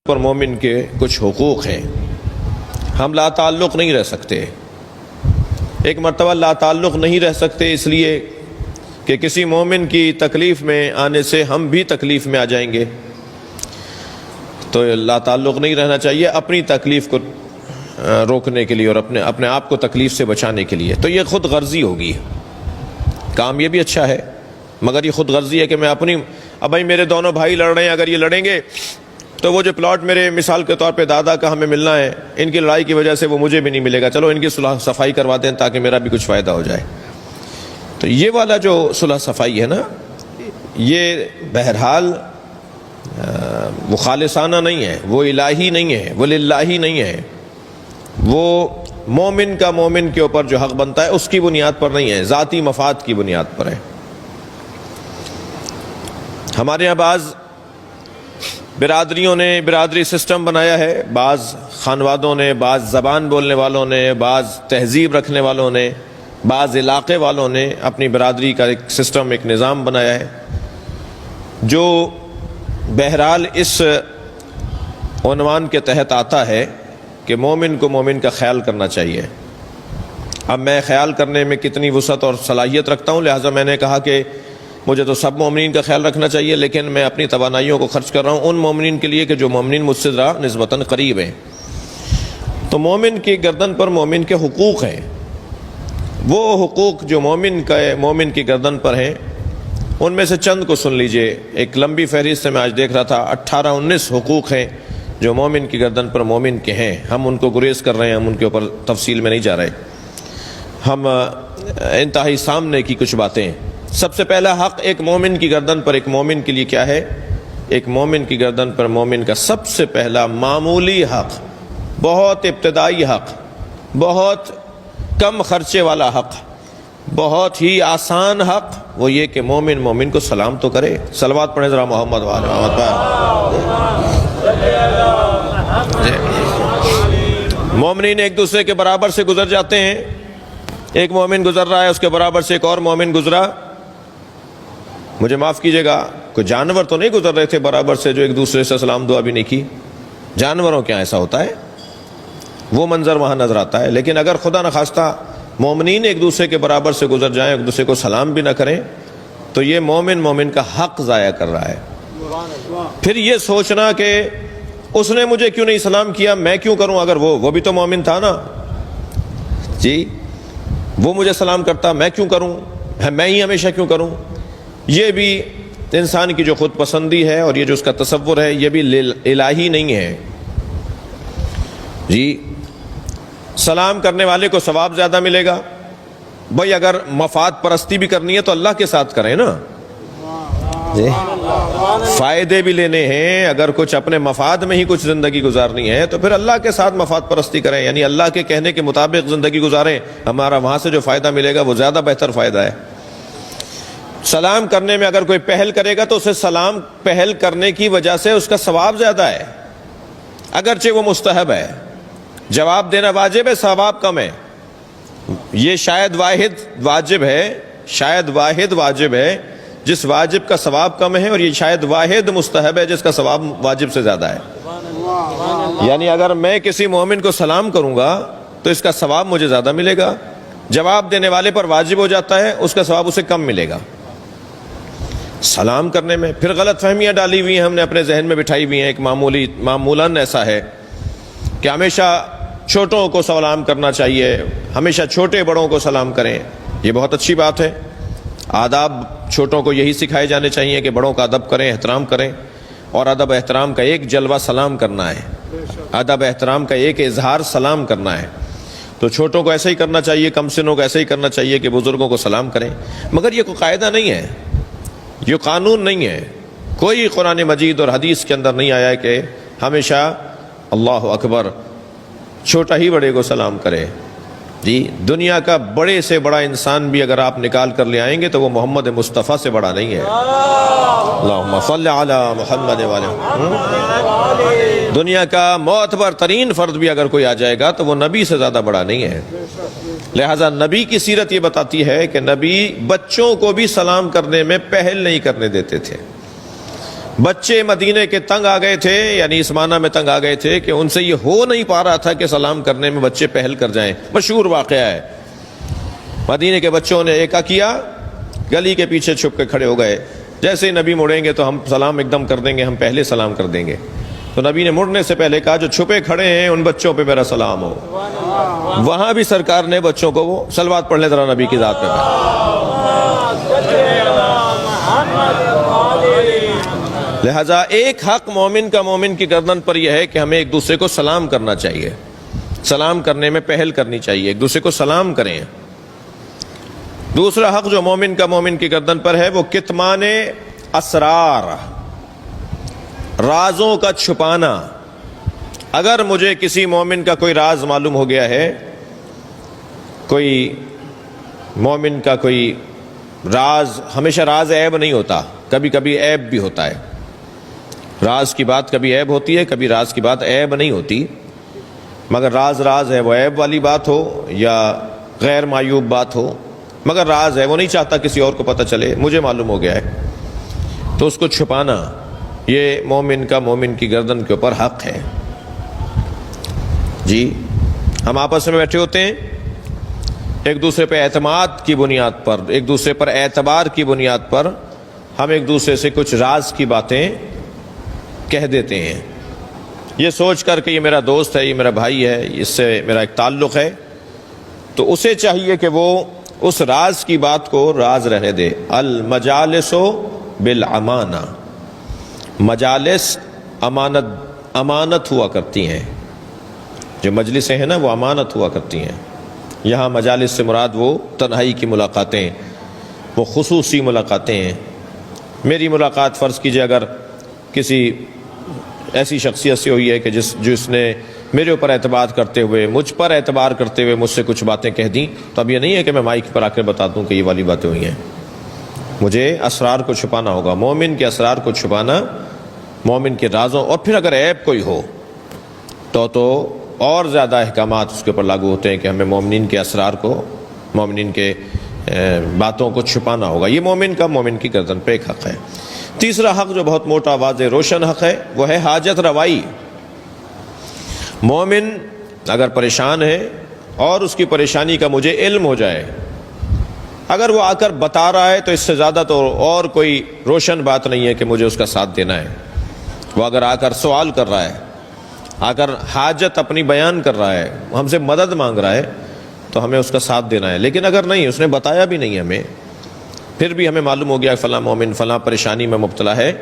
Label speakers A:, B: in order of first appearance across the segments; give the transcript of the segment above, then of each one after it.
A: پر مومن کے کچھ حقوق ہیں، ہم لا تعلق نہیں رہ سکتے۔ ایک مرتبہ لا تعلق نہیں رہ سکتے اس لیے کہ کسی مومن کی تکلیف میں آنے سے ہم بھی تکلیف میں آ جائیں گے، تو لا تعلق نہیں رہنا چاہیے اپنی تکلیف کو روکنے کے لیے اور اپنے آپ کو تکلیف سے بچانے کے لیے۔ تو یہ خود غرضی ہوگی، کام یہ بھی اچھا ہے مگر یہ خود غرضی ہے کہ میں اپنی اب بھائی میرے دونوں بھائی لڑ رہے ہیں، اگر یہ لڑیں گے تو وہ جو پلاٹ میرے مثال کے طور پہ دادا کا ہمیں ملنا ہے، ان کی لڑائی کی وجہ سے وہ مجھے بھی نہیں ملے گا، چلو ان کی صلح صفائی کروا دیں تاکہ میرا بھی کچھ فائدہ ہو جائے۔ تو یہ والا جو صلح صفائی ہے نا، یہ بہرحال وہ خالصانہ نہیں ہے، وہ الہی نہیں ہے، وہ للہی نہیں ہے، وہ مومن کا مومن کے اوپر جو حق بنتا ہے اس کی بنیاد پر نہیں ہے، ذاتی مفاد کی بنیاد پر ہے۔ ہمارے یہاں بعض برادریوں نے برادری سسٹم بنایا ہے، بعض خانوادوں نے، بعض زبان بولنے والوں نے، بعض تہذیب رکھنے والوں نے، بعض علاقے والوں نے اپنی برادری کا ایک سسٹم، ایک نظام بنایا ہے جو بہرحال اس عنوان کے تحت آتا ہے کہ مومن کو مومن کا خیال کرنا چاہیے۔ اب میں خیال کرنے میں کتنی وسعت اور صلاحیت رکھتا ہوں، لہٰذا میں نے کہا کہ مجھے تو سب مومنین کا خیال رکھنا چاہیے، لیکن میں اپنی توانائیوں کو خرچ کر رہا ہوں ان مومنین کے لیے کہ جو مومنین مجھ سے ذرا نسبتاً قریب ہیں۔ تو مومن کی گردن پر مومن کے حقوق ہیں، وہ حقوق جو مومن کی گردن پر ہیں ان میں سے چند کو سن لیجئے۔ ایک لمبی فہرست سے میں آج دیکھ رہا تھا، 18-19 حقوق ہیں جو مومن کی گردن پر مومن کے ہیں۔ ہم ان کو گریز کر رہے ہیں، ہم ان کے اوپر تفصیل میں نہیں جا رہے، ہم انتہائی سامنے کی کچھ باتیں۔ سب سے پہلا حق ایک مومن کی گردن پر ایک مومن کے لیے کیا ہے؟ ایک مومن کی گردن پر مومن کا سب سے پہلا معمولی حق، بہت ابتدائی حق، بہت کم خرچے والا حق، بہت ہی آسان حق، وہ یہ کہ مومن مومن کو سلام تو کرے۔ صلوات پڑھیں ذرا محمد وآل محمد پر۔ مومنین ایک دوسرے کے برابر سے گزر جاتے ہیں، ایک مومن گزر رہا ہے، اس کے برابر سے ایک اور مومن گزرا، مجھے معاف کیجئے گا، کوئی جانور تو نہیں گزر رہے تھے برابر سے جو ایک دوسرے سے سلام دعا بھی نہیں کی؟ جانوروں کیا ایسا ہوتا ہے؟ وہ منظر وہاں نظر آتا ہے۔ لیکن اگر خدا نخواستہ مومنین ایک دوسرے کے برابر سے گزر جائیں، ایک دوسرے کو سلام بھی نہ کریں، تو یہ مومن مومن کا حق ضائع کر رہا ہے۔ پھر یہ سوچنا کہ اس نے مجھے کیوں نہیں سلام کیا، میں کیوں کروں؟ اگر وہ بھی تو مومن تھا نا جی، وہ مجھے سلام کرتا، میں کیوں کروں؟ میں ہی ہمیشہ کیوں کروں؟ یہ بھی انسان کی جو خود پسندی ہے اور یہ جو اس کا تصور ہے، یہ بھی الہی نہیں ہے جی۔ سلام کرنے والے کو ثواب زیادہ ملے گا۔ بھائی اگر مفاد پرستی بھی کرنی ہے تو اللہ کے ساتھ کریں نا جی، فائدے بھی لینے ہیں، اگر کچھ اپنے مفاد میں ہی کچھ زندگی گزارنی ہے تو پھر اللہ کے ساتھ مفاد پرستی کریں، یعنی اللہ کے کہنے کے مطابق زندگی گزاریں، ہمارا وہاں سے جو فائدہ ملے گا وہ زیادہ بہتر فائدہ ہے۔ سلام کرنے میں اگر کوئی پہل کرے گا تو اسے سلام پہل کرنے کی وجہ سے اس کا ثواب زیادہ ہے، اگرچہ وہ مستحب ہے۔ جواب دینا واجب ہے، ثواب کم ہے۔ یہ شاید واحد واجب ہے، شاید واحد واجب ہے جس واجب کا ثواب کم ہے، اور یہ شاید واحد مستحب ہے جس کا ثواب واجب سے زیادہ ہے۔ یعنی اگر میں کسی مومن کو سلام کروں گا تو اس کا ثواب مجھے زیادہ ملے گا، جواب دینے والے پر واجب ہو جاتا ہے، اس کا ثواب اسے کم ملے گا۔ سلام کرنے میں پھر غلط فہمیاں ڈالی ہوئی ہیں، ہم نے اپنے ذہن میں بٹھائی ہوئی ہیں۔ ایک معمولاً ایسا ہے کہ ہمیشہ چھوٹوں کو سلام کرنا چاہیے، ہمیشہ چھوٹے بڑوں کو سلام کریں، یہ بہت اچھی بات ہے۔ آداب چھوٹوں کو یہی سکھائے جانے چاہیے کہ بڑوں کا ادب کریں، احترام کریں، اور ادب احترام کا ایک جلوہ سلام کرنا ہے، ادب احترام کا ایک اظہار سلام کرنا ہے۔ تو چھوٹوں کو ایسا ہی کرنا چاہیے، کم سنوں کو ایسا ہی کرنا چاہیے کہ بزرگوں کو سلام کریں۔ مگر یہ کوئی قاعدہ نہیں ہے، یہ قانون نہیں ہے، کوئی قرآن مجید اور حدیث کے اندر نہیں آیا ہے کہ ہمیشہ اللہ اکبر چھوٹا ہی بڑے کو سلام کرے جی۔ دنیا کا بڑے سے بڑا انسان بھی اگر آپ نکال کر لے آئیں گے تو وہ محمد مصطفیٰ سے بڑا نہیں ہے۔ اللہم صلی علی محمد وعلی۔ دنیا کا معتبر ترین فرد بھی اگر کوئی آ جائے گا تو وہ نبی سے زیادہ بڑا نہیں ہے۔ لہذا نبی کی سیرت یہ بتاتی ہے کہ نبی بچوں کو بھی سلام کرنے میں پہل نہیں کرنے دیتے تھے۔ بچے مدینے کے تنگ آ گئے تھے، یعنی اس معنی میں تنگ آ گئے تھے کہ ان سے یہ ہو نہیں پا رہا تھا کہ سلام کرنے میں بچے پہل کر جائیں۔ مشہور واقعہ ہے، مدینے کے بچوں نے ایکا کیا، گلی کے پیچھے چھپ کے کھڑے ہو گئے، جیسے ہی نبی مڑیں گے تو ہم سلام ایک دم کر دیں گے، ہم پہلے سلام کر دیں گے۔ تو نبی نے مڑنے سے پہلے کہا جو چھپے کھڑے ہیں ان بچوں پہ میرا سلام ہو۔ وہاں بھی سرکار نے بچوں کو وہ صلوات پڑھ لیں ذرا نبی کی ذات پہ۔ لہذا ایک حق مومن کا مومن کی گردن پر یہ ہے کہ ہمیں ایک دوسرے کو سلام کرنا چاہیے، سلام کرنے میں پہل کرنی چاہیے، ایک دوسرے کو سلام کریں۔ دوسرا حق جو مومن کا مومن کی گردن پر ہے وہ کتمان اسرار، رازوں کا چھپانا۔ اگر مجھے کسی مومن کا کوئی راز معلوم ہو گیا ہے، کوئی مومن کا کوئی راز، ہمیشہ راز عیب نہیں ہوتا، کبھی کبھی عیب بھی ہوتا ہے۔ راز کی بات کبھی عیب ہوتی ہے، کبھی راز کی بات عیب نہیں ہوتی، مگر راز راز ہے، وہ عیب والی بات ہو یا غیر معیوب بات ہو، مگر راز ہے، وہ نہیں چاہتا کسی اور کو پتہ چلے، مجھے معلوم ہو گیا ہے، تو اس کو چھپانا یہ مومن کا مومن کی گردن کے اوپر حق ہے۔ جی ہم آپس میں بیٹھے ہوتے ہیں، ایک دوسرے پہ اعتماد کی بنیاد پر، ایک دوسرے پر اعتبار کی بنیاد پر ہم ایک دوسرے سے کچھ راز کی باتیں کہہ دیتے ہیں، یہ سوچ کر کہ یہ میرا دوست ہے، یہ میرا بھائی ہے، اس سے میرا ایک تعلق ہے، تو اسے چاہیے کہ وہ اس راز کی بات کو راز رہنے دے۔ المجالس بالامانہ، مجالس امانت ہوا کرتی ہیں، جو مجلسیں ہیں نا وہ امانت ہوا کرتی ہیں۔ یہاں مجالس سے مراد وہ تنہائی کی ملاقاتیں، وہ خصوصی ملاقاتیں ہیں۔ میری ملاقات فرض کیجئے اگر کسی ایسی شخصیت سے ہوئی ہے کہ جس نے میرے اوپر اعتبار کرتے ہوئے، مجھ پر اعتبار کرتے ہوئے مجھ سے کچھ باتیں کہہ دیں، تو اب یہ نہیں ہے کہ میں مائک پر آ کر بتا دوں کہ یہ والی باتیں ہوئی ہیں، مجھے اسرار کو چھپانا ہوگا۔ مومن کے اسرار کو چھپانا، مومن کے رازوں، اور پھر اگر عیب کوئی ہو تو اور زیادہ احکامات اس کے اوپر لاگو ہوتے ہیں کہ ہمیں مومنین کے اسرار کو، مومنین کے باتوں کو چھپانا ہوگا۔ یہ مومن کا مومن کی گردن پہ ایک حق ہے۔ تیسرا حق جو بہت موٹا، واضح، روشن حق ہے، وہ ہے حاجت روائی۔ مومن اگر پریشان ہے اور اس کی پریشانی کا مجھے علم ہو جائے، اگر وہ آ کر بتا رہا ہے تو اس سے زیادہ تو اور کوئی روشن بات نہیں ہے کہ مجھے اس کا ساتھ دینا ہے۔ وہ اگر آ کر سوال کر رہا ہے، آ کر حاجت اپنی بیان کر رہا ہے، ہم سے مدد مانگ رہا ہے، تو ہمیں اس کا ساتھ دینا ہے۔ لیکن اگر نہیں، اس نے بتایا بھی نہیں ہمیں، پھر بھی ہمیں معلوم ہو گیا فلاں مومن فلاں پریشانی میں مبتلا ہے،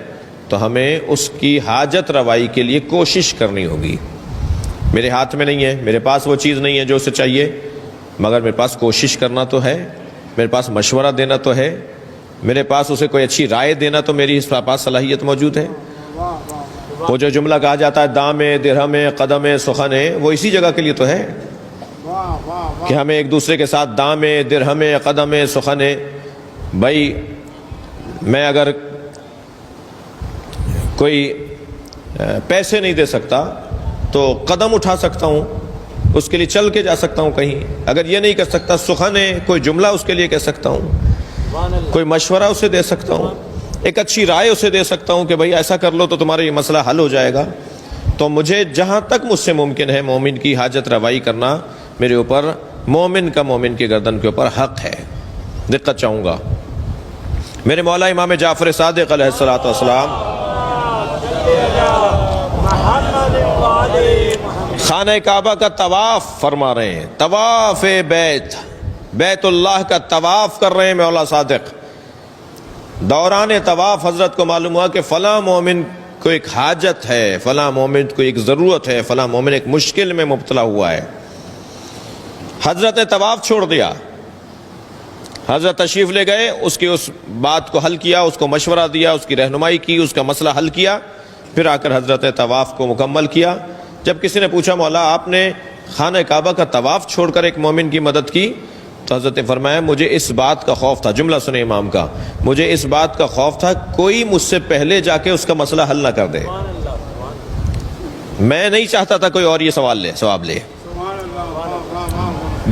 A: تو ہمیں اس کی حاجت روائی کے لیے کوشش کرنی ہوگی۔ میرے ہاتھ میں نہیں ہے، میرے پاس وہ چیز نہیں ہے جو اسے چاہیے، مگر میرے پاس کوشش کرنا تو ہے، میرے پاس مشورہ دینا تو ہے، میرے پاس اسے کوئی اچھی رائے دینا تو میری اس پاس صلاحیت موجود ہے۔ وہ جو جملہ کہا جاتا ہے دام درہم قدم سخن، وہ اسی جگہ کے لیے تو ہے کہ ہمیں ایک دوسرے کے ساتھ دام درہم قدم سخن۔ بھائی میں اگر کوئی پیسے نہیں دے سکتا تو قدم اٹھا سکتا ہوں، اس کے لیے چل کے جا سکتا ہوں کہیں۔ اگر یہ نہیں کر سکتا، سخن ہے، کوئی جملہ اس کے لیے کہہ سکتا ہوں، کوئی مشورہ اسے دے سکتا ہوں، ایک اچھی رائے اسے دے سکتا ہوں کہ بھائی ایسا کر لو تو تمہارا یہ مسئلہ حل ہو جائے گا۔ تو مجھے جہاں تک مجھ سے ممکن ہے مومن کی حاجت روائی کرنا میرے اوپر، مومن کا مومن کی گردن کے اوپر حق ہے۔ دقت چاہوں گا، میرے مولا امام جعفر صادق علیہ الصلوۃ والسلام خانہ کعبہ کا طواف فرما رہے ہیں، طواف بیت اللہ کا طواف کر رہے ہیں مولا صادق۔ دوران طواف حضرت کو معلوم ہوا کہ فلاں مومن کو ایک حاجت ہے، فلاں مومن کو ایک ضرورت ہے، فلاں مومن ایک مشکل میں مبتلا ہوا ہے۔ حضرت نے طواف چھوڑ دیا، حضرت تشریف لے گئے، اس کی اس بات کو حل کیا، اس کو مشورہ دیا، اس کی رہنمائی کی، اس کا مسئلہ حل کیا، پھر آ کر حضرت طواف کو مکمل کیا۔ جب کسی نے پوچھا مولا آپ نے خانہ کعبہ کا طواف چھوڑ کر ایک مومن کی مدد کی، تو حضرت نے فرمایا مجھے اس بات کا خوف تھا، جملہ سنے امام کا، مجھے اس بات کا خوف تھا کوئی مجھ سے پہلے جا کے اس کا مسئلہ حل نہ کر دے۔ میں نہیں چاہتا تھا کوئی اور یہ ثواب لے۔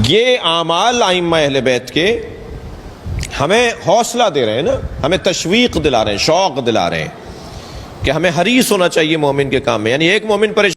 A: یہ اعمال ائمہ اہل بیت کے ہمیں حوصلہ دے رہے ہیں نا، ہمیں تشویق دلا رہے ہیں، شوق دلا رہے ہیں کہ ہمیں حریص ہونا چاہیے مومن کے کام میں، یعنی ایک مومن پریشان